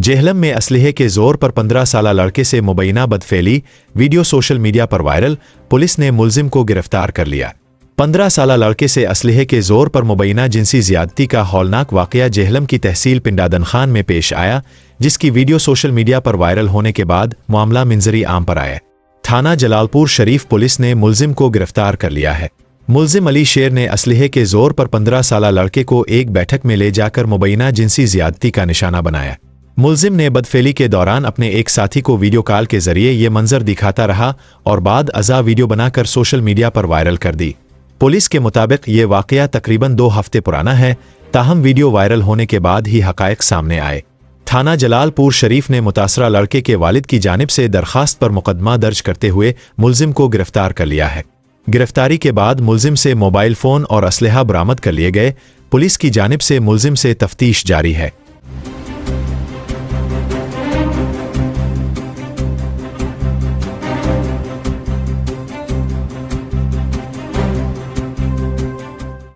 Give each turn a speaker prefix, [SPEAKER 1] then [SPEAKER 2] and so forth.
[SPEAKER 1] जेहलम में असलहे के जोर पर 15 साला लड़के से मुबैना बदफेली, वीडियो सोशल मीडिया पर वायरल। पुलिस ने मुलजिम को गिरफ्तार कर लिया। 15 साला लड़के से असलहे के जोर पर मुबैना जिनसी ज्यादती का हौलनाक वाकया जेहलम की तहसील पिंडादन खान में पेश आया, जिसकी वीडियो सोशल मीडिया पर वायरल होने के बाद मामला मंजरी आम पर आया। थाना जलालपुर शरीफ पुलिस ने मुलजिम को गिरफ्तार कर लिया है। मुलजिम अली शेर ने असलहे के जोर पर 15 साला लड़के को एक बैठक में ले जाकर मुबैना जिनसी ज्यादती का निशाना बनाया। मुलजिम ने बदफेली के दौरान अपने एक साथी को वीडियो कॉल के जरिए ये मंजर दिखाता रहा और बाद अज़ा वीडियो बनाकर सोशल मीडिया पर वायरल कर दी। पुलिस के मुताबिक ये वाकया तकरीबन 2 हफ्ते पुराना है, ताहम वीडियो वायरल होने के बाद ही हक़ाइक़ सामने आए। थाना जलालपुर शरीफ ने मुतासरा लड़के के वालिद की जानिब से दरखास्त पर मुकदमा दर्ज करते हुए मुलजिम को गिरफ्तार कर लिया है। गिरफ्तारी के बाद मुलजिम से मोबाइल फ़ोन और असलहा बरामद कर लिए गए। पुलिस की जानिब से मुलजिम से तफ्तीश जारी है।